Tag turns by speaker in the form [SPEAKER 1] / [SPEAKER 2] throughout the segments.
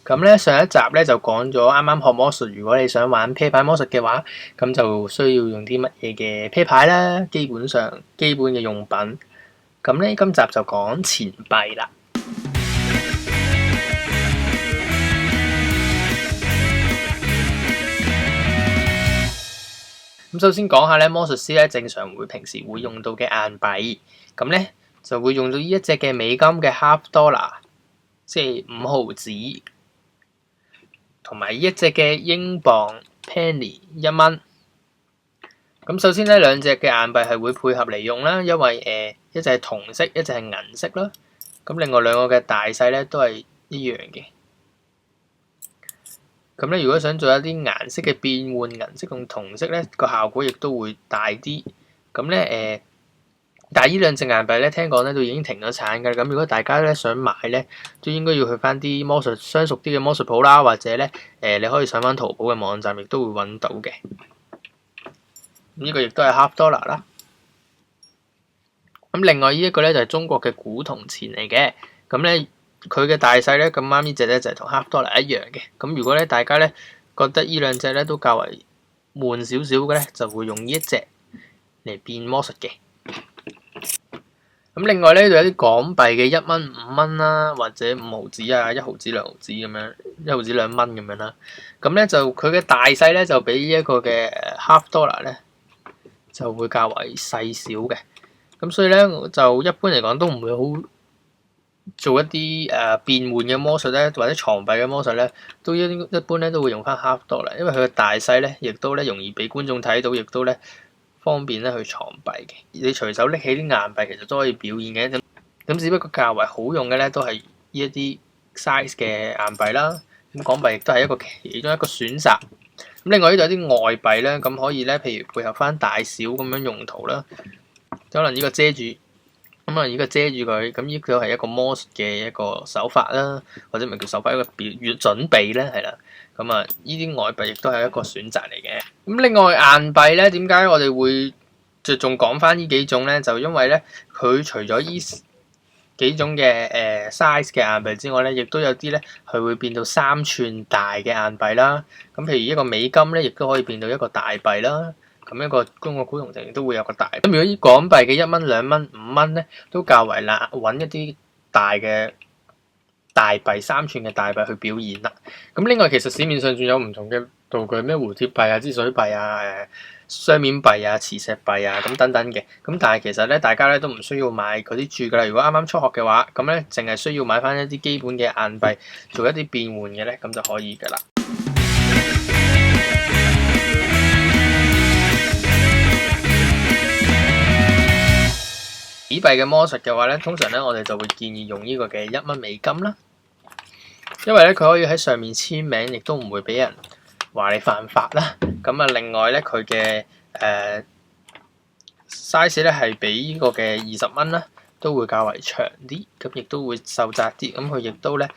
[SPEAKER 1] 咁咧上一集咧就講咗啱啱學魔術，如果你想玩啤牌魔術嘅話，咁就需要用啲乜嘢嘅啤牌啦，基本上基本嘅用品。咁咧今集就講錢幣啦。咁首先講下咧，魔術師咧正常平時會用到嘅硬幣，咁咧就會用到呢一隻嘅美金嘅 half dollar， 即係5毫子，同埋呢一隻嘅英鎊 penny 1蚊。咁首先咧兩隻嘅硬幣係會配合嚟用啦，因為一隻係銅色，一隻係銀色啦。咁另外兩個嘅大細咧都係一樣嘅。咁咧，如果想做一啲顏色嘅變換，銀色同銅色咧個效果亦都會大啲。咁咧但係呢兩隻硬幣咧，聽講咧都已經停咗產㗎啦。咁如果大家咧想買咧，都應該要去翻啲魔術相熟啲嘅魔術鋪啦，或者咧你可以上翻淘寶嘅網站，亦都會揾到嘅。呢個亦都係 half dollar 啦。咁另外呢一個咧就係中國嘅古銅錢嚟嘅。咁咧佢嘅大細咧咁啱呢隻咧就係同 half dollar 一樣嘅。咁如果咧大家咧覺得呢兩隻咧都較為悶少少嘅咧，就會用呢一隻嚟變魔術嘅。咁另外咧就有啲港幣嘅1蚊、5蚊啦，或者5毫子啊、1毫子、2毫子咁樣，1毫子2蚊咁樣啦。咁咧就佢嘅大細咧就比呢一個嘅half dollar 咧就會較為細小嘅。咁所以咧就一般嚟講都唔會好做一啲變換嘅魔術咧，或者藏幣嘅魔術咧，都一般咧都會用翻 half dollar，因為佢嘅大細咧亦都咧容易俾觀眾睇到，亦都咧方便咧去藏幣嘅。你隨手拎起啲硬幣，其實都可以表現嘅。咁只不過較為好用嘅咧，都係呢一啲 size 嘅硬幣啦。咁港幣亦都係一個其中一個選擇。咁另外呢度有啲外幣咧，咁可以咧，譬如配合翻大小咁樣用途啦。可能呢個遮住，咁可能呢個遮住佢，咁呢個係一個魔術嘅一個手法啦，或者唔係叫手法，一個準備咧，係啦。咁啊，呢啲外幣亦都係一個選擇嚟嘅。咁另外硬幣咧，點解我哋會着重講翻呢幾種咧？就因為咧，佢除咗呢幾種嘅size 嘅硬幣之外咧，亦都有啲咧係會變到3寸大嘅硬幣啦。咁譬如一個美金咧，亦都可以變到一個大幣啦。咁一個中國古銅錢都會有個大。咁如果啲港幣嘅1蚊、2蚊、5蚊咧，都較為難揾一啲大嘅大幣3寸嘅大幣去表演啦。咁另外其實市面上仲有唔同嘅道具，咩蝴蝶幣啊、支水幣啊、雙面幣啊、磁石幣啊咁等等嘅。咁但係其實咧，大家咧都唔需要買嗰啲住㗎啦。如果啱啱初學嘅話，咁咧淨係需要買翻一啲基本嘅硬幣，做一啲變換嘅咧，咁就可以㗎啦。紙幣嘅魔術嘅話咧，通常咧我哋就會建議用呢個嘅1蚊美金啦，因為咧佢可以喺上面簽名，亦都唔會俾人話你犯法啦。咁啊，另外咧佢嘅size 咧係比呢個嘅20蚊啦，都會較為長啲，咁亦都會瘦窄啲，咁佢亦都咧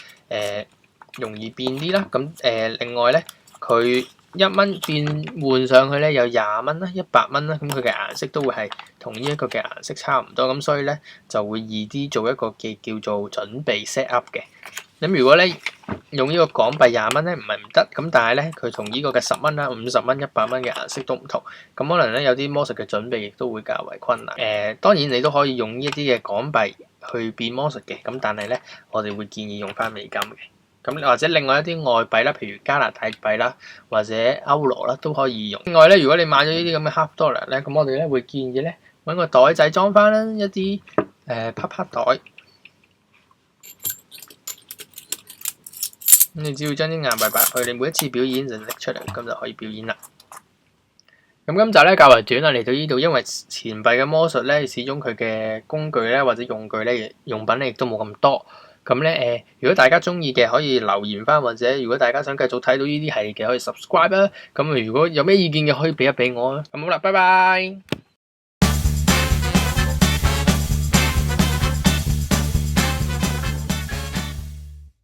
[SPEAKER 1] 容易變啲啦。咁另外咧佢1蚊變換上去咧有20蚊啦、100蚊啦，咁佢嘅顏色都會係同呢一個嘅顏色差唔多，咁所以咧就會易啲做一個嘅叫做準備 set up 嘅。咁如果咧用呢個港幣20蚊咧唔係唔得，咁但係咧佢同呢個嘅10蚊啦、50蚊、100蚊嘅顏色都唔同，咁可能咧有啲魔術嘅準備亦都會較為困難。當然你都可以用呢一啲嘅港幣去變魔術嘅，咁但係咧我哋會建議用翻美金嘅。咁或者另外一啲外幣啦，譬如加拿大幣啦，或者歐羅啦，都可以用。另外咧，如果你買咗呢啲咁嘅 half dollar 咧，咁我哋咧會建議咧揾個袋仔裝翻啦，一啲啪啪袋。咁你只要將啲硬幣擺入去，你每一次表演就拎出嚟，咁就可以表演啦。咁今集咧較為短啦，嚟到呢度，因為錢幣嘅魔術咧，始終佢嘅工具咧或者用具咧用品咧亦都冇咁多。咁咧如果大家中意嘅可以留言翻，或者如果大家想繼續睇到呢啲系列嘅可以 subscribe 啦。咁如果有咩意見嘅可以俾一俾我啊。咁好啦，拜拜。